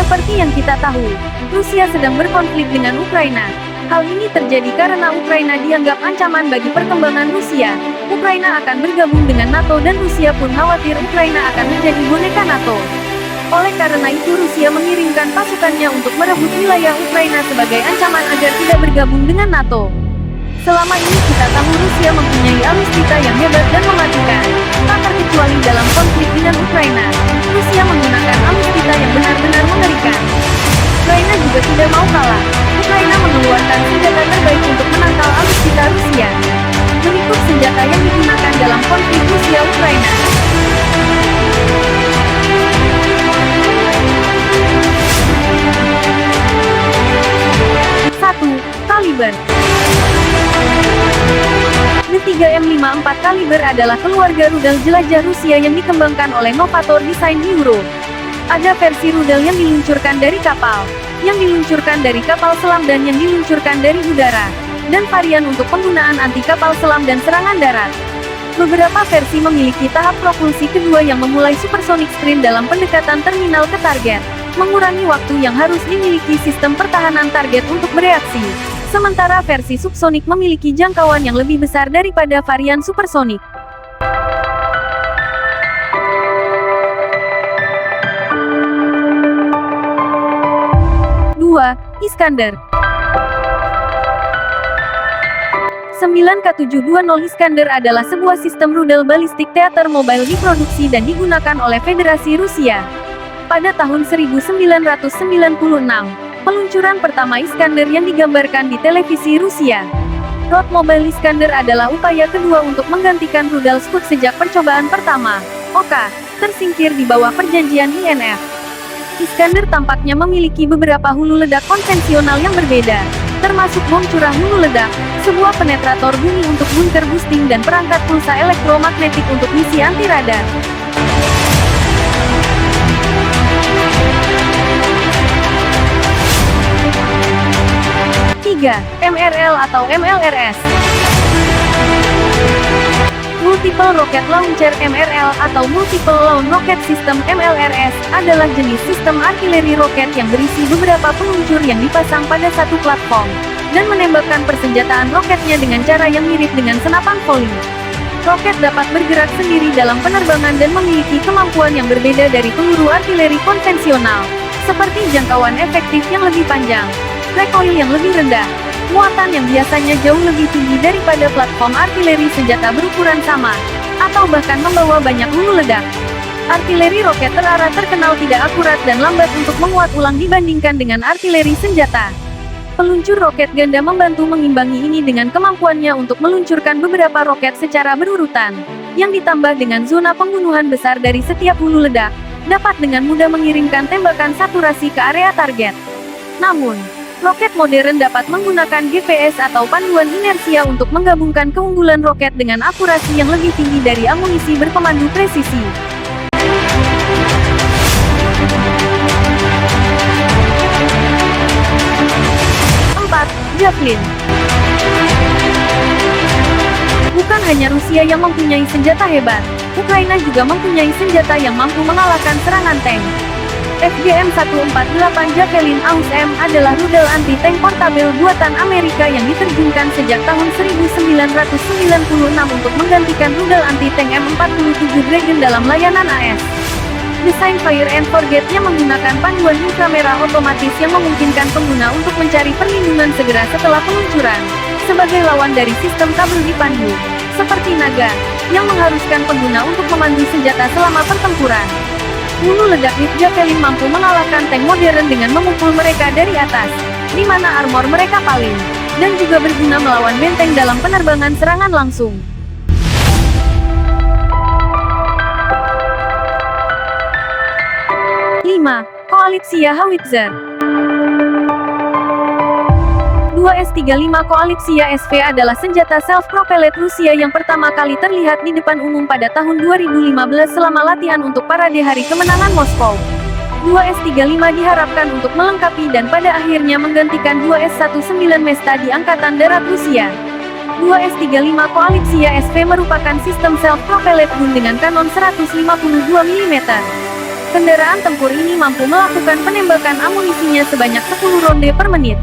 Seperti yang kita tahu, Rusia sedang berkonflik dengan Ukraina. Hal ini terjadi karena Ukraina dianggap ancaman bagi perkembangan Rusia. Ukraina akan bergabung dengan NATO dan Rusia pun khawatir Ukraina akan menjadi boneka NATO. Oleh karena itu Rusia mengirimkan pasukannya untuk merebut wilayah Ukraina sebagai ancaman agar tidak bergabung dengan NATO. Selama ini kita tahu Rusia mempunyai alutsista yang hebat dan mematikan. Tak terkecuali dalam konflik dengan Ukraina, Rusia menggunakan alutsista yang benar-benar mengerikan. Ukraina juga tidak mau kalah. Ukraina mengeluarkan senjata terbaik untuk menangkal alutsista Rusia. Berikut senjata yang digunakan dalam konflik Rusia-Ukraina. 1. Kaliber. D3M54 Kaliber adalah keluarga rudal jelajah Rusia yang dikembangkan oleh Novator Design Euro. Ada versi rudal yang diluncurkan dari kapal, yang diluncurkan dari kapal selam dan yang diluncurkan dari udara, dan varian untuk penggunaan anti kapal selam dan serangan darat. Beberapa versi memiliki tahap propulsi kedua yang memulai supersonic stream dalam pendekatan terminal ke target, mengurangi waktu yang harus dimiliki sistem pertahanan target untuk bereaksi. Sementara versi subsonik memiliki jangkauan yang lebih besar daripada varian supersonik. Iskander. 9K720 Iskander adalah sebuah sistem rudal balistik teater mobile diproduksi dan digunakan oleh Federasi Rusia. Pada tahun 1996, peluncuran pertama Iskander yang digambarkan di televisi Rusia. Rod Mobile Iskander adalah upaya kedua untuk menggantikan rudal Scud sejak percobaan pertama, Oka, tersingkir di bawah perjanjian INF. Iskander tampaknya memiliki beberapa hulu ledak konvensional yang berbeda, termasuk bom curah hulu ledak, sebuah penetrator bumi untuk bunker boosting dan perangkat pulsa elektromagnetik untuk misi anti-radar. MRL atau MLRS. Multiple Rocket Launcher MRL atau Multiple Launch Rocket System MLRS adalah jenis sistem artileri roket yang berisi beberapa peluncur yang dipasang pada satu platform, dan menembakkan persenjataan roketnya dengan cara yang mirip dengan senapan voli. Roket dapat bergerak sendiri dalam penerbangan dan memiliki kemampuan yang berbeda dari peluru artileri konvensional, seperti jangkauan efektif yang lebih panjang, recoil yang lebih rendah, muatan yang biasanya jauh lebih tinggi daripada platform artileri senjata berukuran sama, atau bahkan membawa banyak hulu ledak. Artileri roket terarah terkenal tidak akurat dan lambat untuk menguat ulang dibandingkan dengan artileri senjata. Peluncur roket ganda membantu mengimbangi ini dengan kemampuannya untuk meluncurkan beberapa roket secara berurutan, yang ditambah dengan zona pembunuhan besar dari setiap hulu ledak, dapat dengan mudah mengirimkan tembakan saturasi ke area target. Namun, roket modern dapat menggunakan GPS atau panduan inersia untuk menggabungkan keunggulan roket dengan akurasi yang lebih tinggi dari amunisi berpemandu presisi. Javelin. Bukan hanya Rusia yang mempunyai senjata hebat, Ukraina juga mempunyai senjata yang mampu mengalahkan serangan tank. FGM-148 Javelin AUSM adalah rudal anti-tank portabel buatan Amerika yang diterjunkan sejak tahun 1996 untuk menggantikan rudal anti-tank M47 Dragon dalam layanan AS. Desain Fire and Forget-nya menggunakan panduan inframerah otomatis yang memungkinkan pengguna untuk mencari perlindungan segera setelah peluncuran, sebagai lawan dari sistem kabel dipandu, seperti naga, yang mengharuskan pengguna untuk memandu senjata selama pertempuran. Hulu ledak Rift Javelin mampu mengalahkan tank modern dengan memukul mereka dari atas, di mana armor mereka paling, dan juga berguna melawan benteng dalam penerbangan serangan langsung. 5. Koalisia Howitzer. 2S-35 Koalisia SV adalah senjata self-propelled Rusia yang pertama kali terlihat di depan umum pada tahun 2015 selama latihan untuk parade Hari Kemenangan Moskow. 2S-35 diharapkan untuk melengkapi dan pada akhirnya menggantikan 2S-19 Mesta di Angkatan Darat Rusia. 2S-35 Koalisia SV merupakan sistem self-propelled gun dengan kanon 152 mm. Kendaraan tempur ini mampu melakukan penembakan amunisinya sebanyak 10 ronde per menit.